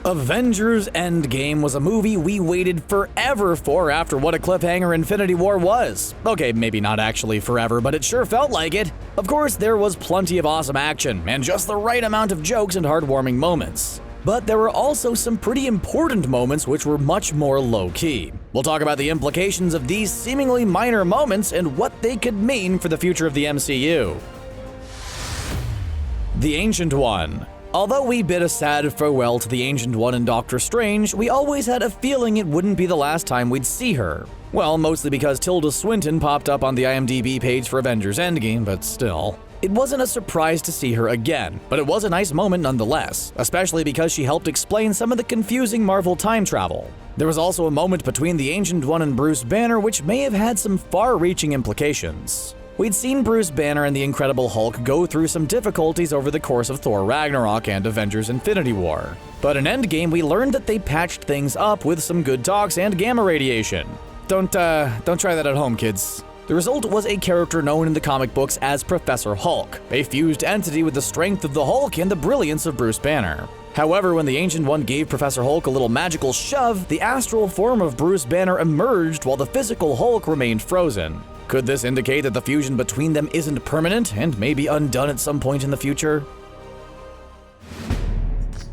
Avengers Endgame was a movie we waited forever for after what a cliffhanger Infinity War was. Okay, maybe not actually forever, but it sure felt like it. Of course, there was plenty of awesome action, and just the right amount of jokes and heartwarming moments. But there were also some pretty important moments which were much more low-key. We'll talk about the implications of these seemingly minor moments and what they could mean for the future of the MCU. The Ancient One. Although we bid a sad farewell to the Ancient One in Doctor Strange, we always had a feeling it wouldn't be the last time we'd see her. Well, mostly because Tilda Swinton popped up on the IMDb page for Avengers Endgame, but still. It wasn't a surprise to see her again, but it was a nice moment nonetheless, especially because she helped explain some of the confusing Marvel time travel. There was also a moment between the Ancient One and Bruce Banner which may have had some far-reaching implications. We'd seen Bruce Banner and the Incredible Hulk go through some difficulties over the course of Thor Ragnarok and Avengers Infinity War. But in Endgame, we learned that they patched things up with some good talks and gamma radiation. Don't try that at home, kids. The result was a character known in the comic books as Professor Hulk, a fused entity with the strength of the Hulk and the brilliance of Bruce Banner. However, when the Ancient One gave Professor Hulk a little magical shove, the astral form of Bruce Banner emerged while the physical Hulk remained frozen. Could this indicate that the fusion between them isn't permanent and may be undone at some point in the future?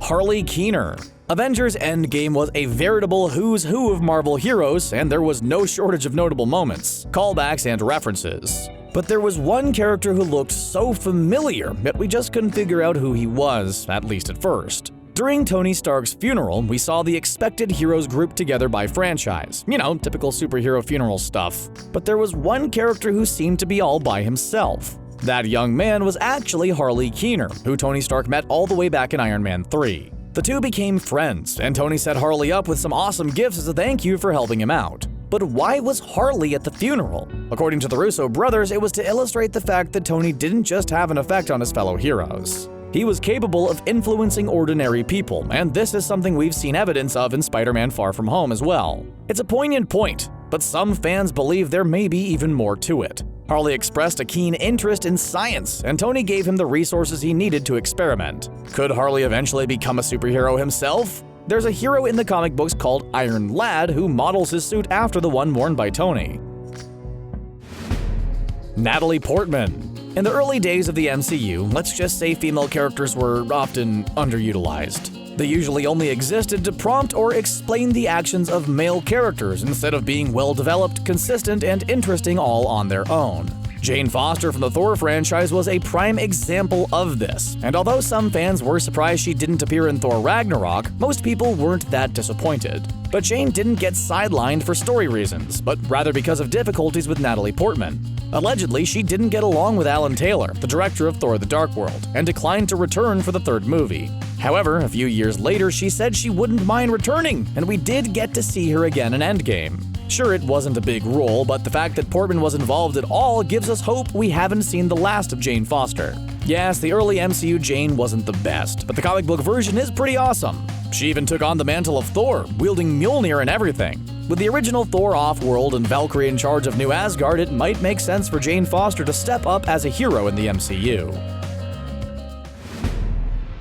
Harley Keener. Avengers Endgame was a veritable who's who of Marvel heroes, and there was no shortage of notable moments, callbacks, and references. But there was one character who looked so familiar that we just couldn't figure out who he was, at least at first. During Tony Stark's funeral, we saw the expected heroes grouped together by franchise. You know, typical superhero funeral stuff. But there was one character who seemed to be all by himself. That young man was actually Harley Keener, who Tony Stark met all the way back in Iron Man 3. The two became friends, and Tony set Harley up with some awesome gifts as a thank you for helping him out. But why was Harley at the funeral? According to the Russo brothers, it was to illustrate the fact that Tony didn't just have an effect on his fellow heroes. He was capable of influencing ordinary people, and this is something we've seen evidence of in Spider-Man Far From Home as well. It's a poignant point, but some fans believe there may be even more to it. Harley expressed a keen interest in science, and Tony gave him the resources he needed to experiment. Could Harley eventually become a superhero himself? There's a hero in the comic books called Iron Lad who models his suit after the one worn by Tony. Natalie Portman. In the early days of the MCU, let's just say female characters were often underutilized. They usually only existed to prompt or explain the actions of male characters instead of being well-developed, consistent, and interesting all on their own. Jane Foster from the Thor franchise was a prime example of this, and although some fans were surprised she didn't appear in Thor Ragnarok, most people weren't that disappointed. But Jane didn't get sidelined for story reasons, but rather because of difficulties with Natalie Portman. Allegedly, she didn't get along with Alan Taylor, the director of Thor: The Dark World, and declined to return for the third movie. However, a few years later, she said she wouldn't mind returning, and we did get to see her again in Endgame. Sure, it wasn't a big role, but the fact that Portman was involved at all gives us hope we haven't seen the last of Jane Foster. Yes, the early MCU Jane wasn't the best, but the comic book version is pretty awesome. She even took on the mantle of Thor, wielding Mjolnir and everything. With the original Thor off-world and Valkyrie in charge of New Asgard, it might make sense for Jane Foster to step up as a hero in the MCU.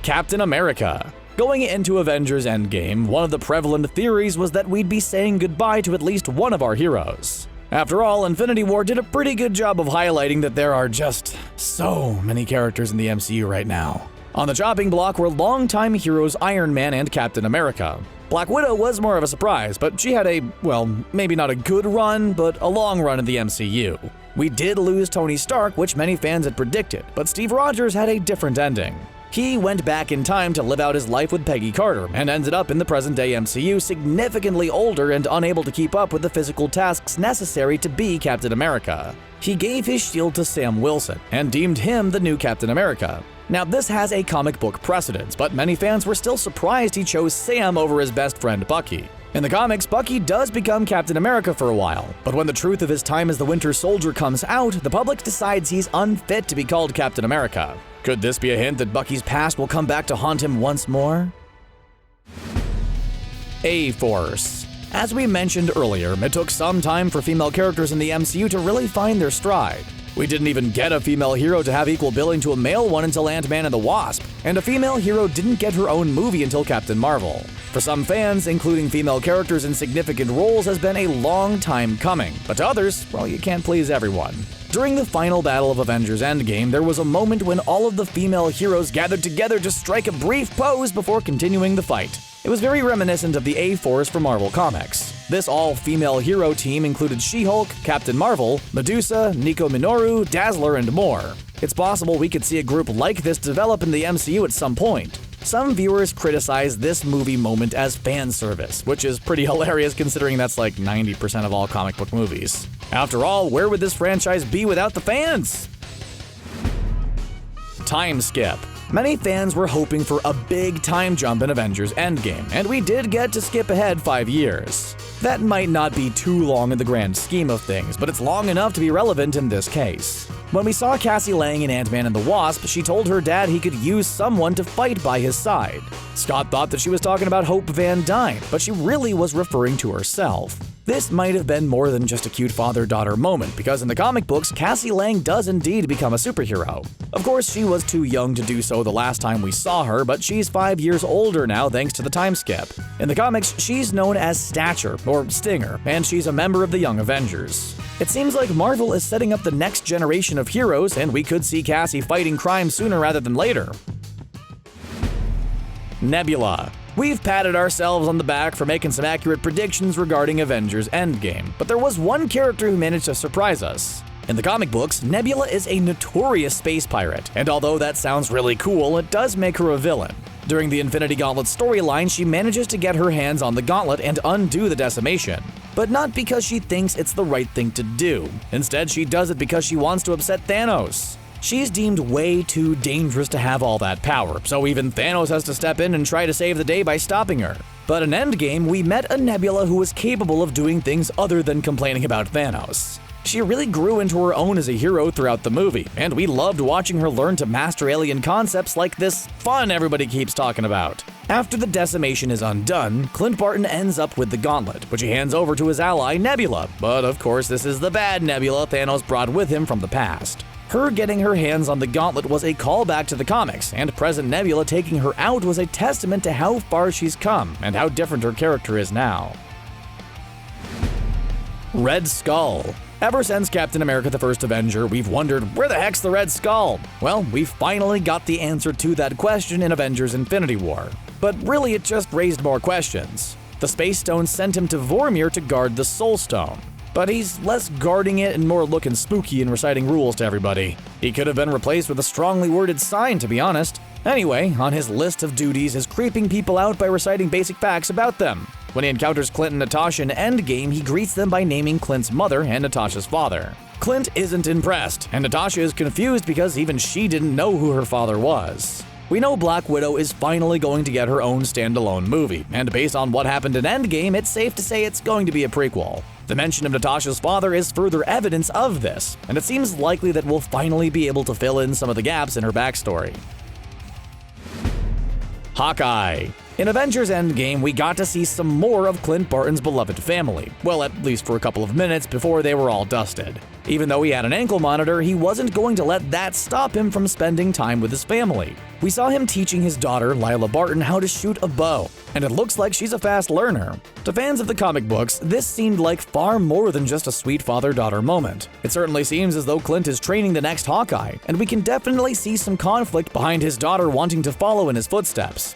Captain America. Going into Avengers Endgame, one of the prevalent theories was that we'd be saying goodbye to at least one of our heroes. After all, Infinity War did a pretty good job of highlighting that there are just so many characters in the MCU right now. On the chopping block were longtime heroes Iron Man and Captain America. Black Widow was more of a surprise, but she had a, well, maybe not a good run, but a long run in the MCU. We did lose Tony Stark, which many fans had predicted, but Steve Rogers had a different ending. He went back in time to live out his life with Peggy Carter and ended up in the present-day MCU significantly older and unable to keep up with the physical tasks necessary to be Captain America. He gave his shield to Sam Wilson and deemed him the new Captain America. Now, this has a comic book precedence, but many fans were still surprised he chose Sam over his best friend Bucky. In the comics, Bucky does become Captain America for a while, but when the truth of his time as the Winter Soldier comes out, the public decides he's unfit to be called Captain America. Could this be a hint that Bucky's past will come back to haunt him once more? A-Force. As we mentioned earlier, it took some time for female characters in the MCU to really find their stride. We didn't even get a female hero to have equal billing to a male one until Ant-Man and the Wasp, and a female hero didn't get her own movie until Captain Marvel. For some fans, including female characters in significant roles has been a long time coming, but to others, well, you can't please everyone. During the final battle of Avengers Endgame, there was a moment when all of the female heroes gathered together to strike a brief pose before continuing the fight. It was very reminiscent of the A-Force from Marvel Comics. This all-female hero team included She-Hulk, Captain Marvel, Medusa, Nico Minoru, Dazzler, and more. It's possible we could see a group like this develop in the MCU at some point. Some viewers criticize this movie moment as fan service, which is pretty hilarious considering that's like 90% of all comic book movies. After all, where would this franchise be without the fans? Timeskip. Many fans were hoping for a big time jump in Avengers Endgame, and we did get to skip ahead 5 years. That might not be too long in the grand scheme of things, but it's long enough to be relevant in this case. When we saw Cassie Lang in Ant-Man and the Wasp, she told her dad he could use someone to fight by his side. Scott thought that she was talking about Hope Van Dyne, but she really was referring to herself. This might have been more than just a cute father-daughter moment, because in the comic books, Cassie Lang does indeed become a superhero. Of course, she was too young to do so the last time we saw her, but she's 5 years older now thanks to the time skip. In the comics, she's known as Stature, or Stinger, and she's a member of the Young Avengers. It seems like Marvel is setting up the next generation of heroes, and we could see Cassie fighting crime sooner rather than later. Nebula. We've patted ourselves on the back for making some accurate predictions regarding Avengers Endgame, but there was one character who managed to surprise us. In the comic books, Nebula is a notorious space pirate, and although that sounds really cool, it does make her a villain. During the Infinity Gauntlet storyline, she manages to get her hands on the gauntlet and undo the decimation. But not because she thinks it's the right thing to do. Instead, she does it because she wants to upset Thanos. She's deemed way too dangerous to have all that power, so even Thanos has to step in and try to save the day by stopping her. But in Endgame, we met a Nebula who was capable of doing things other than complaining about Thanos. She really grew into her own as a hero throughout the movie, and we loved watching her learn to master alien concepts like this fun everybody keeps talking about. After the decimation is undone, Clint Barton ends up with the gauntlet, which he hands over to his ally Nebula, but of course this is the bad Nebula Thanos brought with him from the past. Her getting her hands on the gauntlet was a callback to the comics, and present Nebula taking her out was a testament to how far she's come and how different her character is now. Red Skull. Ever since Captain America the First Avenger, we've wondered, where the heck's the Red Skull? Well, we finally got the answer to that question in Avengers Infinity War. But really, it just raised more questions. The Space Stone sent him to Vormir to guard the Soul Stone. But he's less guarding it and more looking spooky and reciting rules to everybody. He could have been replaced with a strongly worded sign, to be honest. Anyway, on his list of duties is creeping people out by reciting basic facts about them. When he encounters Clint and Natasha in Endgame, he greets them by naming Clint's mother and Natasha's father. Clint isn't impressed, and Natasha is confused because even she didn't know who her father was. We know Black Widow is finally going to get her own standalone movie, and based on what happened in Endgame, it's safe to say it's going to be a prequel. The mention of Natasha's father is further evidence of this, and it seems likely that we'll finally be able to fill in some of the gaps in her backstory. Hawkeye. In Avengers Endgame, we got to see some more of Clint Barton's beloved family, well, at least for a couple of minutes before they were all dusted. Even though he had an ankle monitor, he wasn't going to let that stop him from spending time with his family. We saw him teaching his daughter, Lila Barton, how to shoot a bow, and it looks like she's a fast learner. To fans of the comic books, this seemed like far more than just a sweet father-daughter moment. It certainly seems as though Clint is training the next Hawkeye, and we can definitely see some conflict behind his daughter wanting to follow in his footsteps.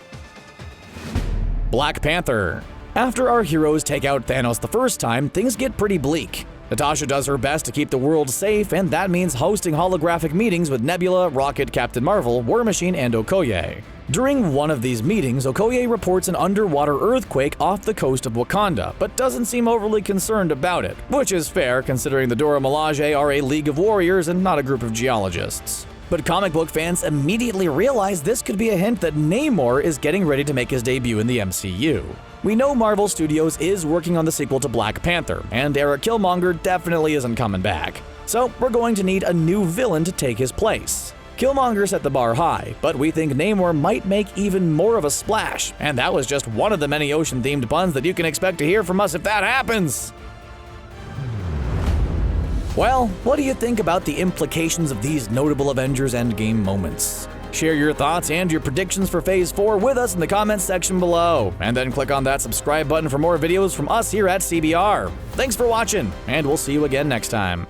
Black Panther. After our heroes take out Thanos the first time, things get pretty bleak. Natasha does her best to keep the world safe, and that means hosting holographic meetings with Nebula, Rocket, Captain Marvel, War Machine, and Okoye. During one of these meetings, Okoye reports an underwater earthquake off the coast of Wakanda, but doesn't seem overly concerned about it, which is fair considering the Dora Milaje are a League of Warriors and not a group of geologists. But comic book fans immediately realize this could be a hint that Namor is getting ready to make his debut in the MCU. We know Marvel Studios is working on the sequel to Black Panther, and Eric Killmonger definitely isn't coming back. So we're going to need a new villain to take his place. Killmonger set the bar high, but we think Namor might make even more of a splash, and that was just one of the many ocean-themed puns that you can expect to hear from us if that happens! Well, what do you think about the implications of these notable Avengers Endgame moments? Share your thoughts and your predictions for Phase 4 with us in the comments section below, and then click on that subscribe button for more videos from us here at CBR. Thanks for watching, and we'll see you again next time.